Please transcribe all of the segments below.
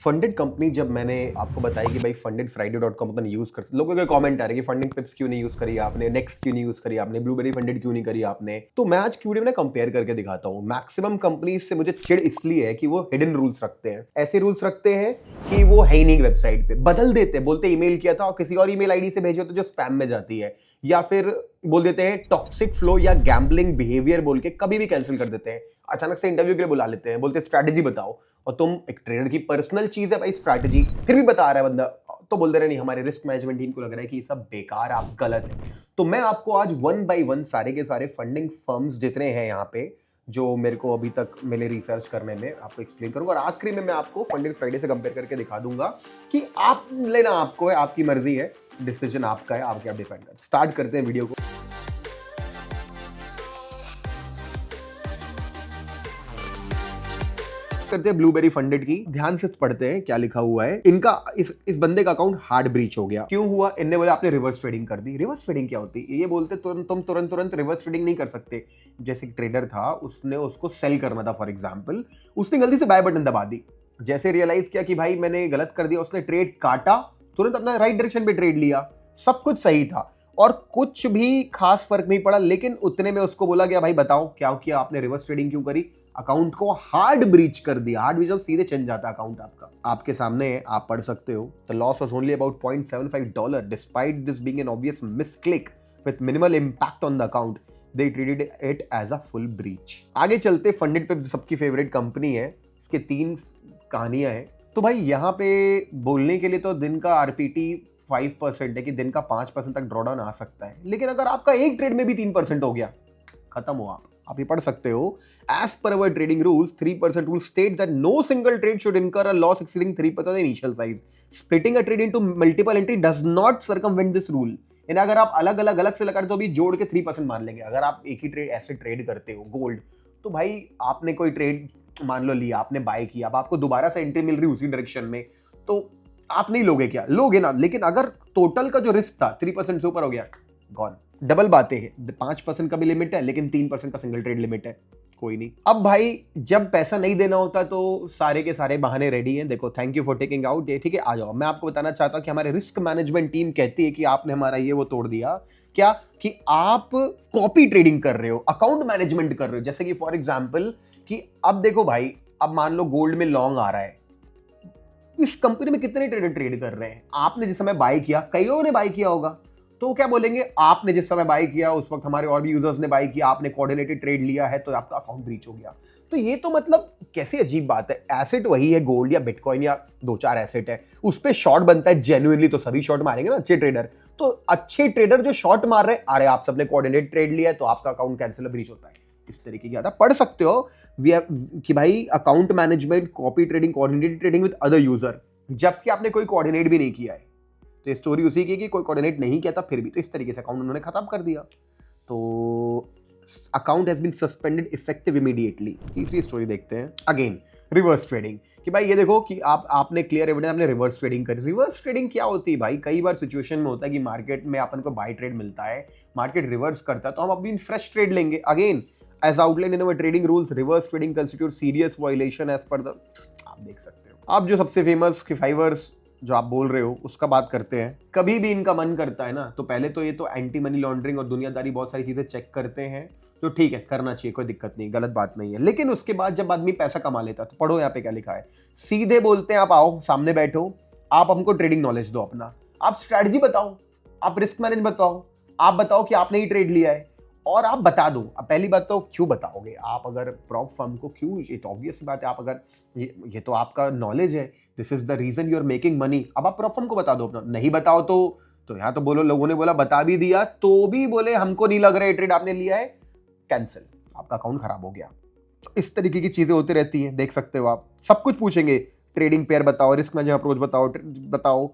Funded company जब मैंने आपको बताई कि भाई fundedfriday.com अपन यूज कर, लोगों के कमेंट आ रहे हैं कि फंडिंग पिप्स क्यों नहीं यूज करी आपने, नेक्स्ट क्यों नहीं यूज करी आपने, ब्लूबेरी फंडेड क्यों नहीं करी आपने। तो मैं आज की वीडियो में कंपेयर करके दिखाता हूँ। मैक्सिमम कंपनीज से मुझे चिढ़ इसलिए है कि वो हिडन रूल्स रखते हैं, ऐसे रूल्स रखते हैं कि वो है ही नहीं, वेबसाइट पे बदल देते हैं, बोलते ईमेल किया था और किसी और ईमेल आईडी से भेजो तो जो स्पैम में जाती है, या फिर बोल देते हैं टॉक्सिक फ्लो या गैम्बलिंग बिहेवियर बोल के कभी भी कैंसिल कर देते हैं। अचानक से इंटरव्यू के लिए बुला लेते हैं, बोलते हैं स्ट्रैटेजी बताओ, और तुम एक ट्रेडर की पर्सनल चीज है भाई स्ट्रैटेजी, फिर भी बता रहा है बंदा, तो बोल दे रहे नहीं हमारे रिस्क मैनेजमेंट टीम को लग रहा है कि ये सब बेकार, आप गलत है। तो मैं आपको आज वन बाय वन सारे के सारे फंडिंग फर्म्स जितने हैं यहाँ पे, जो मेरे को अभी तक मिले रिसर्च करने में, आपको एक्सप्लेन करूंगा, और आखिरी में मैं आपको फंडेड फ्राइडे से कंपेयर करके दिखा दूंगा कि आप लेना आपको है, आपकी मर्जी है, डिसीजन आपका है, आपके आप डिफाइन कर। स्टार्ट करते हैं वीडियो को। करते हैं ब्लूबेरी फंडेड की, ध्यान से पढ़ते हैं क्या लिखा हुआ है। इनका इस बंदे का अकाउंट हार्ड ब्रीच हो गया। क्यों हुआ? इनने बोला आपने रिवर्स ट्रेडिंग कर दी। रिवर्स ट्रेडिंग क्या होती है? ये बोलते तुम तुरंत रिवर्स ट्रेडिंग नहीं कर सकते। जैसे ट्रेडर था, उसने उसको सेल करना था फॉर एग्जांपल, उसने गलती से बाय बटन दबा दी, जैसे रियलाइज किया कि भाई मैंने गलत कर दिया, उसने ट्रेड काटा, तुरंत अपना राइट डायरेक्शन पे ट्रेड लिया, सब कुछ सही था और कुछ भी खास फर्क नहीं पड़ा। लेकिन उतने में उसको बोला गया भाई बताओ क्या किया आपने, रिवर्स ट्रेडिंग क्यों करी, अकाउंट को हार्ड ब्रीच कर दिया। हार्ड ब्रीच सीधे चल जाता है अकाउंट आपका, आपके सामने है, आप पढ़ सकते हो। The loss was only about $0.75 despite this being an obvious misclick with minimal impact on the account, they treated it as a full breach. आगे चलते, फंडेड पे सबकी फेवरेट कंपनी है, इसके 3 कहानियां हैं। तो भाई यहाँ पे बोलने के लिए तो दिन का आरपीटी 5% है कि दिन का 5% तक ड्रॉडाउन आ सकता है, लेकिन अगर आपका एक ट्रेड में भी 3% हो गया, खत्म हो आप ये पढ़ सकते हो। As per our trading rules 3% rule state that no single trade should incur a loss exceeding 3% initial size. Splitting a trade into multiple entry does not circumvent this rule. यानी अगर आप अलग से लगा तो भी जोड़ के 3% मान लेंगे। अगर आप एक ही ट्रेड ऐसे ट्रेड करते हो गोल्ड, तो भाई आपने कोई ट्रेड मान लो लिया, आपने बाय किया, अब आपको दोबारा से एंट्री मिल रही उसी डायरेक्शन में, तो आप नहीं लोगे क्या? लोगे ना। लेकिन अगर टोटल का जो रिस्क था 3% से ऊपर हो गया, गॉन। डबल बातें हैं, 5% का भी लिमिट है लेकिन 3% का सिंगल ट्रेड लिमिट है, कोई नहीं। अब भाई जब पैसा नहीं देना होता तो सारे के सारे बहाने रेडी हैं। देखो, thank you for taking out, ये ठीक है, आ जाओ। मैं आपको बताना चाहता हूं कि हमारे रिस्क मैनेजमेंट टीम कहती है कि आपने हमारा ये वो तोड़ दिया। क्या? कि आप कॉपी ट्रेडिंग कर रहे हो, अकाउंट मैनेजमेंट कर रहे हो। जैसे कि फॉर एग्जाम्पल कि अब देखो भाई, अब मान लो गोल्ड में लॉन्ग आ रहा है, इस कंपनी में कितने ट्रेडर ट्रेड कर रहे हैं? आपने जिस समय बाय किया, कईयों ने बाय किया होगा, तो क्या बोलेंगे, आपने जिस समय बाय किया उस वक्त हमारे और भी यूजर्स ने बाय किया, आपने कोऑर्डिनेटेड ट्रेड लिया है तो आपका अकाउंट ब्रीच हो गया। तो ये तो मतलब कैसी अजीब बात है। एसेट वही है, गोल्ड या बिटकॉइन या 2-4 एसेट है, उस पर शॉर्ट बनता है जेन्युइनली, तो सभी शॉर्ट मारेंगे ना अच्छे ट्रेडर। तो अच्छे ट्रेडर जो शॉर्ट मार रहे हैं, अरे आप सबने कोऑर्डिनेटेड ट्रेड लिया है तो आपका अकाउंट कैंसिल ब्रीच होता है। इस तरीके की आता पढ़ सकते हो कि भाई account management, copy trading, coordinated trading with other user, जबकि आपने कोई कोऑर्डिनेट भी नहीं किया है। तो ये स्टोरी उसी की कि कोई कोऑर्डिनेट नहीं किया था, फिर भी तो इस तरीके से अकाउंट उन्होंने खत्म कर दिया। तो account has been suspended effective immediately. तीसरी स्टोरी देखते हैं, अगेन रिवर्स ट्रेडिंग, कि भाई ये देखो कि आपने क्लियर एविडेंस, आपने रिवर्स ट्रेडिंग करी। रिवर्स ट्रेडिंग क्या होती है भाई? कई बार सिचुएशन में होता है कि मार्केट में अपन को बाय ट्रेड मिलता है, मार्केट रिवर्स करता है, तो हम अपनी फ्रेश ट्रेड लेंगे। Again as outlined in our trading rules, reverse trading constitute serious violation as per the, आप देख सकते हो। आप जो सबसे फेमस किफाइवर्स जो आप बोल रहे हो उसका बात करते हैं। कभी भी इनका मन करता है ना, तो पहले तो ये तो एंटी मनी लॉन्ड्रिंग और दुनियादारी बहुत सारी चीजें चेक करते हैं, तो ठीक है, करना चाहिए, कोई दिक्कत नहीं, गलत बात नहीं है। लेकिन उसके बाद जब आदमी पैसा कमा लेता है, तो पढ़ो यहाँ पे क्या लिखा है। सीधे बोलते हैं आप आओ सामने बैठो, आप हमको ट्रेडिंग नॉलेज दो अपना, आप स्ट्रैटेजी बताओ, आप रिस्क मैनेज बताओ, आप बताओ कि आपने ही ट्रेड लिया है, और आप बता दो। अब पहली बात तो क्यों बताओगे आप? अगर प्रॉप फर्म को क्यों, ये तो ऑब्वियस बात है, आप अगर ये तो आपका नॉलेज है, this is the reason you are making money. अब आप प्रॉप फर्म को बता दो अपना, नहीं बताओ तो यहाँ तो बोलो, लोगों ने बोला बता भी दिया तो भी बोले हमको नहीं लग रहा है ट्रेड आपने लिया है, कैंसिल, आपका अकाउंट खराब हो गया। तो इस तरीके की चीजें होती रहती हैं, देख सकते हो आप। सब कुछ पूछेंगे, ट्रेडिंग पेयर बताओ, रिस्क मैनेजमेंट अप्रोच बताओ,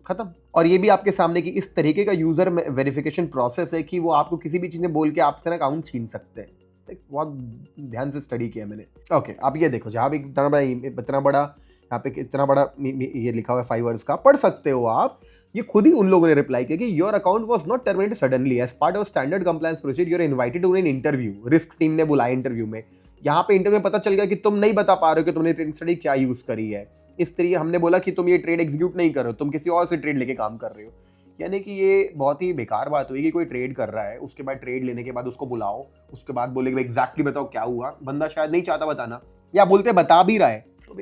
खत्म। और ये भी आपके सामने कि इस तरीके का यूजर वेरिफिकेशन प्रोसेस है कि वो आपको किसी भी चीज में बोल के आपसे ना अकाउंट छीन सकते हैं। बहुत ध्यान से स्टडी किया मैंने। ओके, आप ये देखो, जहां भी इतना बड़ा यहाँ पे इतना बड़ा ये लिखा हुआ है 5 वर्ड्स का, पढ़ सकते हो आप। ये खुद ही उन लोगों ने रिप्लाई किया कि your account was not terminated suddenly as part of standard compliance procedure, you are invited to an interview. Risk team ने बुलाया इंटरव्यू में। यहाँ पे इंटरव्यू में पता चल गया कि तुम नहीं बता पा रहे हो कि तुमने ट्रेडिंग स्टडी क्या यूज करी है, इस तरीके हमने बोला कि तुम ये ट्रेड एग्जीक्यूट नहीं कर रहे हो, तुम किसी और से ट्रेड लेके काम कर रहे हो। यानी कि ये बहुत ही बेकार बात हुई कि कोई ट्रेड कर रहा है, उसके बाद ट्रेड लेने के बाद उसको बुलाओ, उसके बाद बोले कि एग्जैक्टली बताओ क्या हुआ। बंदा शायद नहीं चाहता बताना, या बोलते बता भी रहा है तो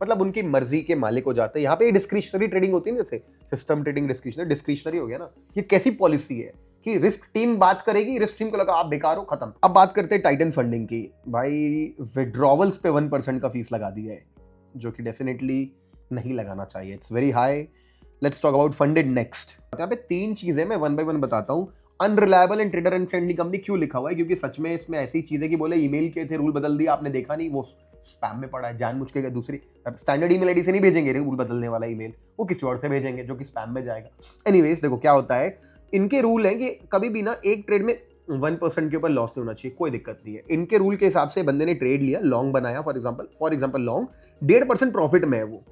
मतलब उनकी मर्जी के मालिक हो जाते हैं। यहाँ पे डिस्क्रिशनरी ट्रेडिंग होती है ना, जैसे सिस्टम ट्रेडिंग डिस्क्रिशनरी हो गया ना। ये कैसी पॉलिसी है कि रिस्क टीम बात करेगी, रिस्क टीम को लगा आप बेकार हो, खत्म। अब बात करते हैं टाइटन फंडिंग की। भाई विड्रॉवल्स पे 1% का फीस लगा दिया है, जो कि डेफिनेटली नहीं लगाना चाहिए, it's very high. Let's talk about funded next. यहाँ पे 3 चीजें मैं 1 by 1 बताता हूँ। Unreliable and trader and friendly company क्यों लिखा हुआ है, क्योंकि सच में इसमें ऐसी चीजें कि बोले ईमेल के थे, रूल बदल दिया, आपने देखा नहीं, वो स्पैम में पड़ा है जानबूझ के। दूसरी स्टैंडर्ड ईमेल आईडी से नहीं भेजेंगे रूल बदलने वाला ईमेल, वो किसी और से भेजेंगे जो कि स्पैम में जाएगा। एनीवेज देखो क्या होता है, इनके रूल हैं कि कभी भी ना एक ट्रेड में 1% के ऊपर लॉस नहीं होना चाहिए, कोई दिक्कत नहीं है। इनके रूल के हिसाब से बंदे ने ट्रेड लिया, लॉन्ग बनाया फॉर एग्जांपल लॉन्ग 1.5% प्रॉफिट में है वो,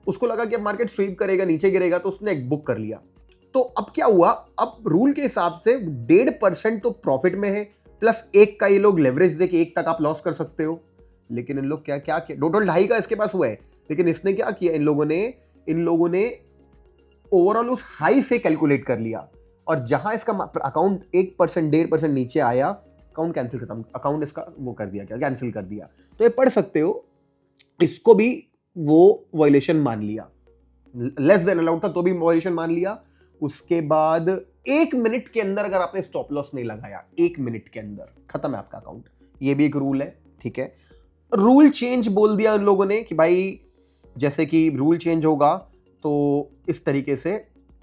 उसको लगा कि अब मार्केट स्वीप करेगा, नीचे गिरेगा, तो उसने एक बुक कर लिया। तो अब क्या हुआ, अब रूल के हिसाब से 1.5% तो प्रॉफिट में है, प्लस 1 का ये लोग लेवरेज दे के 1 तक आप लॉस कर सकते हो। लेकिन इन लोग क्या किया, टोटल 2.5 का इसके पास हुआ है, लेकिन इसने क्या किया, इन लोगों ने ओवरऑल उस हाई से कैलकुलेट कर लिया, और जहां इसका अकाउंट 1% 1.5% नीचे आया, अकाउंट कैंसिल खत्म, अकाउंट इसका वो कर दिया, क्या कैंसिल कर दिया। तो ये पढ़ सकते हो, इसको भी वो वायलेशन मान लिया, लेस देन अलाउड था तो भी वायलेशन मान लिया। उसके बाद 1 मिनट के अंदर अगर आपने स्टॉप लॉस नहीं लगाया, 1 मिनट के अंदर खत्म है आपका अकाउंट। ये भी एक रूल है, ठीक है। रूल चेंज बोल दिया उन लोगों ने कि भाई जैसे कि रूल चेंज होगा तो इस तरीके से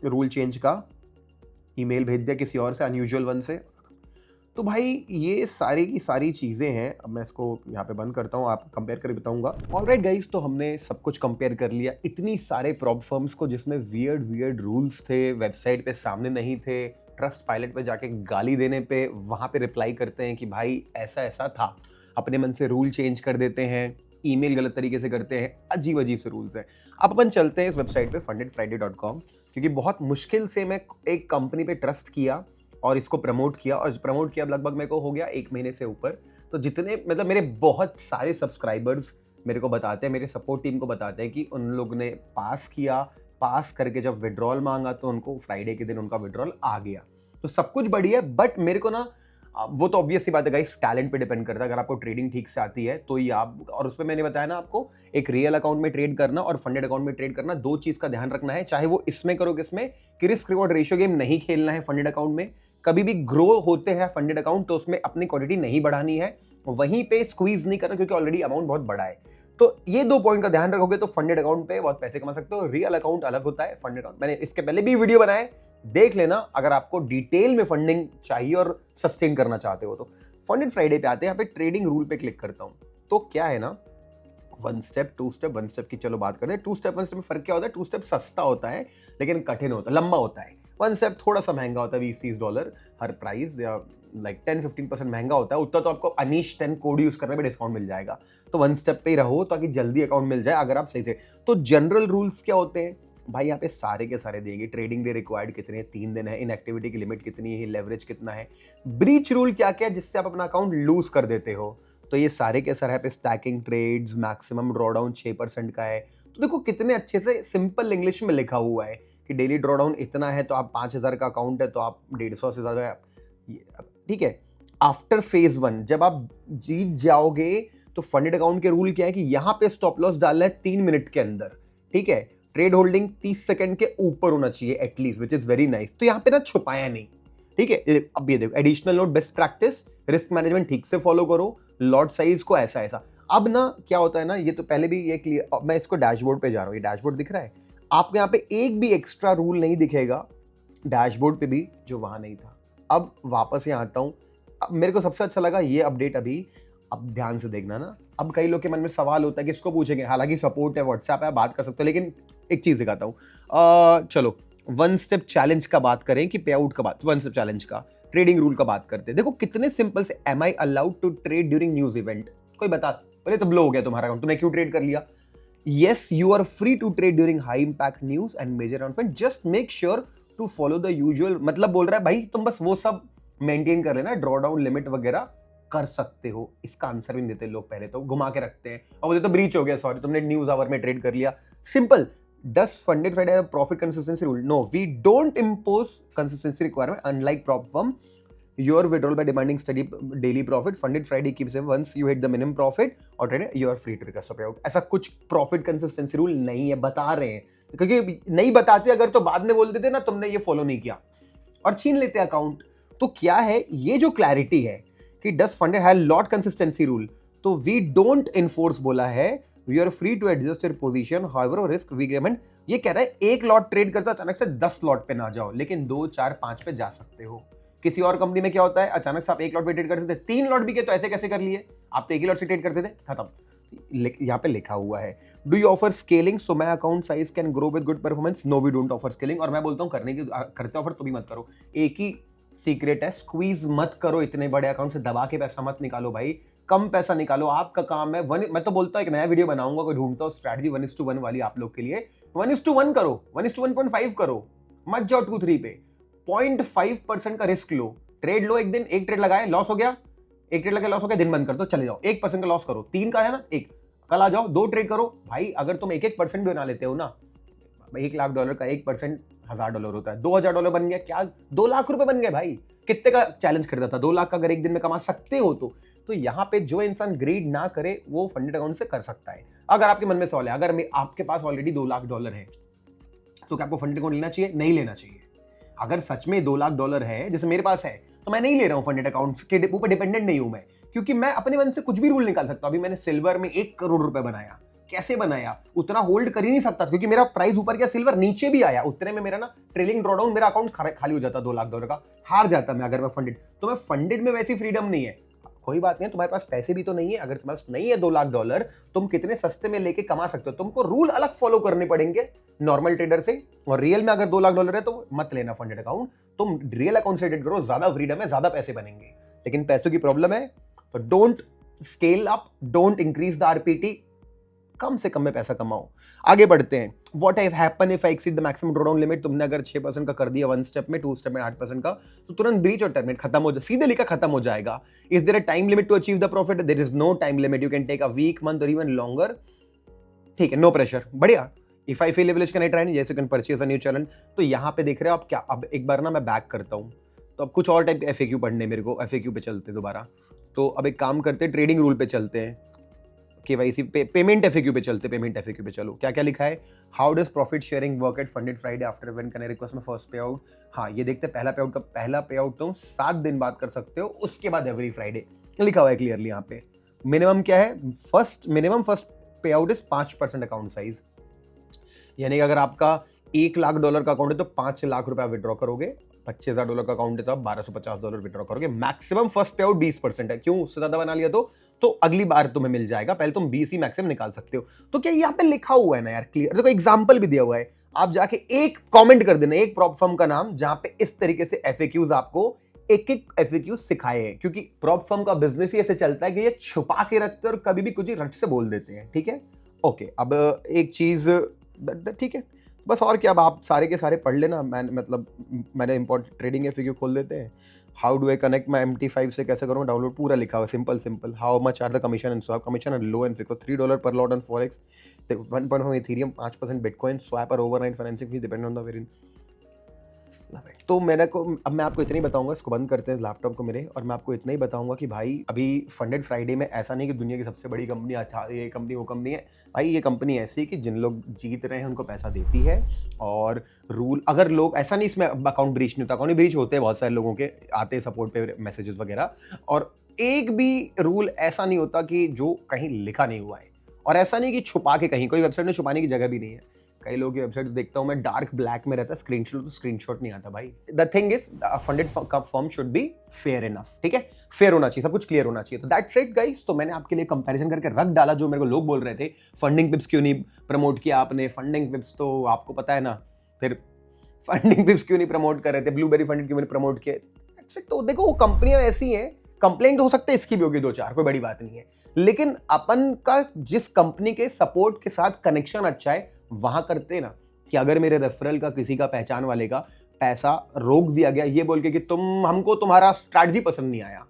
रूल चेंज का ईमेल भेज दिया किसी और से, अनयूजुअल वन से। तो भाई ये सारी की सारी चीज़ें हैं। अब मैं इसको यहाँ पे बंद करता हूँ, आप कंपेयर करके बताऊंगा। ऑलराइट गाइस, तो हमने सब कुछ कंपेयर कर लिया, इतनी सारे प्रॉप फर्म्स को जिसमें वियर्ड रूल्स थे, वेबसाइट पे सामने नहीं थे, ट्रस्ट पायलट पे जाके गाली देने पे वहाँ पे रिप्लाई करते हैं कि भाई ऐसा ऐसा था, अपने मन से रूल चेंज कर देते हैं, ईमेल गलत तरीके से करते हैं, अजीब अजीब से रूल्स हैं। अब अपन चलते हैं इस वेबसाइट पे fundedfriday.com, क्योंकि बहुत मुश्किल से मैं एक कंपनी पे ट्रस्ट किया और इसको प्रमोट किया, और प्रमोट किया लगभग मेरे को हो गया 1 महीने से ऊपर। तो जितने मतलब मेरे बहुत सारे सब्सक्राइबर्स मेरे को बताते हैं, मेरे सपोर्ट टीम को बताते हैं कि उन लोग ने पास किया, पास करके जब विड्रॉल मांगा तो उनको फ्राइडे के दिन उनका विड्रॉल आ गया। तो सब कुछ बढ़िया, बट मेरे को ना वो तो ऑब्वियसली बात है गाइस, टैलेंट पे डिपेंड करता है। अगर आपको ट्रेडिंग ठीक से आती है तो ही आप, और उस पर मैंने बताया ना आपको, एक रियल अकाउंट में ट्रेड करना और फंडेड अकाउंट में ट्रेड करना, 2 चीज का ध्यान रखना है। चाहे वो इसमें करो, किसमें कि रिस्क रिवॉर्ड रेशियो गेम नहीं खेलना है फंडेड अकाउंट में। कभी भी ग्रो होते हैं फंडेड अकाउंट तो उसमें अपनी क्वांटिटी नहीं बढ़ानी है, वहीं पे स्क्वीज नहीं करना, क्योंकि ऑलरेडी अमाउंट बहुत बड़ा है। तो ये 2 पॉइंट का ध्यान रखोगे तो फंडेड अकाउंट पे बहुत पैसे कमा सकते हो। रियल अकाउंट अलग होता है, फंडेड अकाउंट मैंने इसके पहले भी वीडियो बनाए, देख लेना अगर आपको डिटेल में फंडिंग चाहिए और सस्टेन करना चाहते हो तो। फंडेड फ्राइडे पे आते हैं, यहाँ पे ट्रेडिंग रूल पे क्लिक करता हूं तो क्या है ना, 1 स्टेप 2 स्टेप 1 स्टेप की चलो बात करते हैं। 2 स्टेप 1 स्टेप में फर्क क्या होता है, 2 स्टेप सस्ता होता है लेकिन कठिन होता है, लंबा होता है। 1 स्टेप थोड़ा सा महंगा होता है, $20-30 हर प्राइस, या लाइक 10-15% महंगा होता है। उतना तो आपको अनीश 10 कोड यूज करने में डिस्काउंट मिल जाएगा। तो 1 स्टेप पे ही रहो ताकि जल्दी अकाउंट मिल जाए अगर आप सही से। तो जनरल रूल्स क्या होते हैं भाई, यहाँ पे सारे के सारे देंगे। ट्रेडिंग डे रिक्वायर्ड कितने हैं, 3 दिन है। इनएक्टिविटी की लिमिट कितनी है, लेवरेज कितना है, ब्रीच रूल क्या क्या है जिससे आप अपना अकाउंट लूज कर देते हो। तो ये सारे के सारे पे स्टैकिंग ट्रेड्स, मैक्सिमम ड्रॉडाउन 6% का है। तो देखो कितने अच्छे से सिंपल इंग्लिश में लिखा हुआ है कि डेली ड्रॉडाउन इतना है, तो आप 5000 का अकाउंट है तो आप 150 से ज्यादा, ठीक है। आफ्टर फेज 1 जब आप जीत जाओगे तो फंडेड अकाउंट के रूल क्या है कि यहाँ पे स्टॉप लॉस डालना है 3 मिनट के अंदर, ठीक है। ट्रेड होल्डिंग 30 सेकंड के ऊपर होना चाहिए at least, which is very nice. तो यहाँ पे ना छुपाया नहीं, ठीक है। अब ये देखो, additional note, best practice, risk management ठीक से फॉलो करो, लॉट साइज को ऐसा ऐसा। अब ना क्या होता है ना, ये तो पहले भी ये क्लियर, मैं इसको डैशबोर्ड पे जा रहा हूँ, ये डैशबोर्ड दिख रहा है आपको, यहाँ पे एक भी एक्स्ट्रा रूल नहीं दिखेगा डैशबोर्ड पे भी जो वहां नहीं था। अब वापस यहाँ आता हूँ, मेरे को सबसे अच्छा लगा ये अपडेट अभी। अब ध्यान से देखना ना, अब कई लोग के मन में सवाल होता है कि इसको पूछेंगे, हालांकि सपोर्ट है, व्हाट्सएप है, बात कर सकते हो, लेकिन एक चीज दिखाता हूँ। चलो 1 स्टेप चैलेंज का बात करें कि पे आउट का बात, 1 स्टेप चैलेंज का ट्रेडिंग रूल का बात करते हैं। देखो कितने सिंपल से, am I allowed to trade during news event, कोई बता, बोले तो ब्लो हो गया तुम्हारा अकाउंट, तुमने क्यों ट्रेड कर लिया। Yes, you are free to trade during high impact news and major announcement, just make sure to follow the usual. मतलब बोल रहा है भाई तुम बस वो सब मेंटेन कर लेना, ड्रॉ डाउन लिमिट वगैरह कर सकते हो। इसका आंसर भी नहीं देते लोग, पहले तो घुमा के रखते हैं और बोलते तो ब्रीच हो गया, सॉरी तुमने न्यूज आवर में ट्रेड कर लिया। Simple. Does funded Friday have a profit consistency rule? No, we don't impose consistency requirement. Unlike prop firm, your withdrawal by demanding steady daily profit. Funded Friday keeps them once you hit the minimum profit or trade, you are free to request a payout. ऐसा कुछ profit consistency rule नहीं है, बता रहे हैं. क्योंकि नहीं बताते अगर तो बाद में बोल देते ना तुमने ये फॉलो नहीं किया और छीन लेते अकाउंट. तो क्या है ये जो क्लैरिटी है कि does funded have lot consistency rule, तो वी डोंट इन्फोर्स बोला है. We are free to adjust your position however risk we agreement. ये कह रहा है एक लॉट ट्रेड करता अचानक से 10 लॉट पे ना जाओ, लेकिन 2 4 5 पे जा सकते हो. किसी और कंपनी में क्या होता है, अचानक से आप एक लॉट पे ट्रेड करते थे, 3 लॉट भी के तो ऐसे कैसे कर लिए, आप तो एक ही लॉट से ट्रेड करते थे, खत्म. यहाँ पे लिखा हुआ है do you offer scaling so my account size can grow with good performance. No we don't offer scaling. और मैं बोलता हूँ करते ऑफर तो भी मत करो. एक ही सीक्रेट है, स्क्वीज मत करो. इतने बड़े अकाउंट से दबा के पैसा मत निकालो भाई, कम पैसा निकालो. आपका काम है मैं तो बोलता हूँ एक नया वीडियो बनाऊंगा, कोई ढूंढता हूँ स्ट्रैटेजी 1:1 वाली आप लोग के लिए. 1:1 करो, 1:1.5 करो, मत जाओ 2-3 पे. 0.5% का रिस्क लो, ट्रेड लो. एक दिन एक ट्रेड लगाए, लॉस हो गया, एक ट्रेड लगा लॉस हो गया, दिन बंद कर दो, चले जाओ. 1% का लॉस करो, 3 का है ना, एक कल आ जाओ, 2 ट्रेड करो भाई. अगर तुम 1% भी बना लेते हो ना, $1,00,000 का 1% $1,000 होता है. $2,000 बन गया, क्या 2 लाख रुपए बन गए भाई. कितने का चैलेंज खरीदा था, 2 लाख का अगर एक दिन में कमा सकते हो तो यहाँ पे जो इंसान ग्रीड ना करे वो फंडेड अकाउंट से कर सकता है. अगर आपके मन में सवाल है, अगर आपके पास ऑलरेडी $2 लाख है तो क्या आपको फंडेड अकाउंट लेना चाहिए? नहीं लेना चाहिए. अगर सच में $2 लाख है जैसे मेरे पास है तो मैं नहीं ले रहा हूं. फंडेड अकाउंट के ऊपर डिपेंडेंट नहीं हूं मैं, क्योंकि मैं अपने मन से कुछ भी रूल निकाल सकता हूं. अभी मैंने सिल्वर में 1 करोड़ रुपए बनाया, कैसे बनाया, उतना होल्ड कर ही नहीं सकता क्योंकि मेरा प्राइस ऊपर गया, सिल्वर नीचे भी आया. उतने में मेरा ना ट्रेलिंग ड्रॉडाउन, मेरा अकाउंट खाली हो जाता $2 लाख का, हार जाता मैं अगर मैं फंडेड. तो मैं फंडेड में वैसी फ्रीडम नहीं है. कोई बात नहीं, तुम्हारे पास पैसे भी तो नहीं है. अगर तुम्हारे पास नहीं है $2 लाख, तुम कितने सस्ते में लेके कमा सकते हो. तुमको रूल अलग फॉलो करने पड़ेंगे नॉर्मल ट्रेडर से. और रियल में अगर $2 लाख है तो मत लेना फंडेड अकाउंट. तुम रियल अकाउंट से ट्रेड करो, ज्यादा फ्रीडम है, ज्यादा पैसे बनेंगे. लेकिन पैसों की प्रॉब्लम है तो don't scale up, don't increase the RPT. कम से कम में पैसा कमाओ. आगे बढ़ते हैं. What happen if I exceed the maximum drawdown limit. तुमने अगर 6% का कर दिया 1 स्टेप में, 2 स्टेप में 8% का, तो तुरंत ब्रीच और टर्मिनेट खत्म हो जाए, सीधे लिखा खत्म हो जाएगा. Is there a time limit to achieve the profit? There is no time limit. You can take a week, month और इवन लॉन्गर. ठीक है, नो प्रेशर, बढ़िया. If I feel leverage can I try, जैसे can purchase a new challenge. तो यहाँ पे देख रहे हो आप क्या. अब एक बार ना मैं बैक करता हूँ, तो अब कुछ और टाइप के एफएक्यू पढ़ने मेरे को. एफएक्यू पे चलते दोबारा. तो अब एक काम करते हैं, ट्रेडिंग रूल पे चलते हैं. केवाईसी पेमेंट एफएक्यू पे चलते. पेमेंट एफएक्यू पे चलो. क्या क्या लिखा है. How does profit sharing work at funded Friday after when can I request my first पे आउट. हाँ, ये देखते हैं पहला पे आउट तो 7 दिन बाद कर सकते हो, उसके बाद एवरी फ्राइडे लिखा हुआ है क्लियरली यहाँ पे. मिनिमम क्या है, मिनिमम फर्स्ट पे आउट इज 5% अकाउंट साइज. यानी कि अगर आपका $1 लाख का अकाउंट है तो 5 लाख रुपए विड्रॉ करोगे. $25,000 का अकाउंट है तो आप $1,250 विड्रॉ करोगे. मैक्सिमम फर्स्ट पे आउट 20% है. क्यों? उससे ज्यादा बना लिया तो अगली बार तुम्हें मिल जाएगा. पहले तुम 20 ही मैक्सिमम निकाल सकते हो. तो क्या यहाँ पे लिखा हुआ है ना यार क्लियर. देखो एग्जांपल भी दिया हुआ है. आप जाके एक कमेंट कर देना, एक प्रॉप फर्म का नाम जहां पे इस तरीके से एफएक्यूज आपको एक एफएक्यू सिखाए हैं. क्योंकि प्रॉप फर्म का बिजनेस ही ऐसे चलता है कि ये छुपा के रखते हैं और कभी भी कुछ ही रट से बोल देते हैं. ठीक है, ओके. अब एक चीज, ठीक है बस, और क्या. अब आप सारे के सारे पढ़ लेना. मैंने इंपॉर्टेंट ट्रेडिंग एफएक्यू खोल देते हैं. How do I connect my MT5 से कैसे करूँगा डाउनलोड, पूरा लिखा हुआ simple. How much are the commission and swap. Commission and लो एंड फिको $3 per lot on forex, 1.1 Ethereum, 5% Bitcoin, swap और overnight financing fees depend on the variant. तो अब मैं आपको इतना ही बताऊंगा. इसको बंद करते हैं लैपटॉप को मेरे, और मैं आपको इतना ही बताऊंगा कि भाई अभी फंडेड फ्राइडे में ऐसा नहीं कि दुनिया की सबसे बड़ी कंपनी, अच्छा ये कंपनी वो कंपनी है भाई. ये कंपनी ऐसी है कि जिन लोग जीत रहे हैं उनको पैसा देती है. और रूल, अगर लोग ऐसा नहीं, इसमें अकाउंट ब्रीच नहीं होता. अकाउंट ब्रीच होते हैं बहुत सारे लोगों के, आते हैं सपोर्ट पे मैसेजेस वगैरह. और एक भी रूल ऐसा नहीं होता कि जो कहीं लिखा नहीं हुआ है. और ऐसा नहीं कि छुपा के कहीं, कोई वेबसाइट में छुपाने की जगह भी नहीं है. कई लोगों की वेबसाइट देखता हूं मैं, डार्क ब्लैक में रहता है, स्क्रीनशॉट नहीं आता भाई. The thing is funded firm should be fair enough. ठीक है, फेयर होना चाहिए, सब कुछ क्लियर होना चाहिए. तो दैट्स इट गाइस. तो मैंने आपके लिए कंपैरिजन करके रख डाला. जो मेरे को लोग बोल रहे थे फंडिंग पिप्स क्यों नहीं प्रमोट किया आपने, फंडिंग पिप्स तो आपको पता है ना, फिर फंडिंग पिप्स क्यों नहीं प्रमोट कर रहे थे, ब्लूबेरी फंडेड क्यों नहीं प्रमोट किए. तो देखो वो कंपनियां ऐसी हैं, कंप्लेंट हो सकते है इसकी भी होगी 2-4, कोई बड़ी बात नहीं है. लेकिन अपन का जिस कंपनी के सपोर्ट के साथ कनेक्शन अच्छा है वहां करते ना, कि अगर मेरे रेफरल का किसी का पहचान वाले का पैसा रोक दिया गया ये बोल के कि हमको तुम्हारा स्ट्रैटेजी पसंद नहीं आया,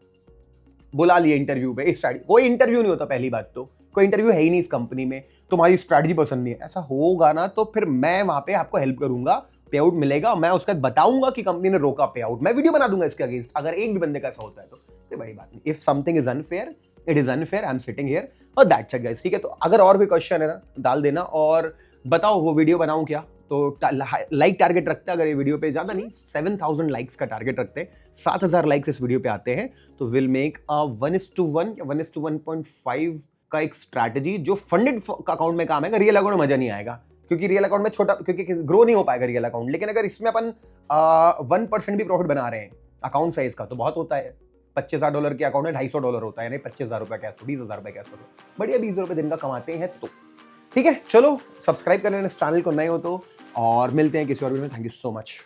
बुला लिया इंटरव्यू पे. इस स्ट्रैटेजी, कोई इंटरव्यू नहीं होता पहली बात तो. कोई इंटरव्यू है ही नहीं इस कंपनी में, तुम्हारी स्ट्रैटेजी पसंद नहीं है, ऐसा होगा ना तो फिर मैं वहां पे आपको हेल्प करूंगा, पे आउट मिलेगा, मैं उसका बताऊंगा कि कंपनी ने रोका पे आउट, मैं वीडियो बना दूंगा इसके अगेंस्ट, अगर एक भी बंदे का ऐसा होता है तो कोई बड़ी बात नहीं। If something is unfair, it is unfair, I am sitting here और दैट्स इट गाइस, ठीक है। तो अगर और कोई क्वेश्चन है ना डाल देना और बताओ वो वीडियो बनाऊं क्या, तो लाइक टारगेट रखते हैं, अगर ये वीडियो पे ज्यादा नहीं 7000 लाइक्स का टारगेट रखते हैं, 7000 लाइक्स इस वीडियो पे आते हैं तो विल मेक अ 1:1 या 1:1.5 का एक स्ट्रैटेजी जो फंडेड अकाउंट में काम आएगा। रियल अकाउंट में मजा नहीं आएगा क्योंकि रियल अकाउंट में छोटा, क्योंकि ग्रो नहीं हो पाएगा रियल अकाउंट, लेकिन अगर इसमें अपन 1% भी प्रॉफिट बना रहे हैं अकाउंट साइज का तो बहुत होता है। $25,000 के अकाउंट में $250 होता है, यानी 25,000 रुपए कैश, 20,000 रुपए कैश, बढ़िया 20 रुपए दिन का कमाते हैं तो ठीक है। चलो सब्सक्राइब कर लेना इस चैनल को नए हो तो, और मिलते हैं किसी और वीडियो में। Thank you so much.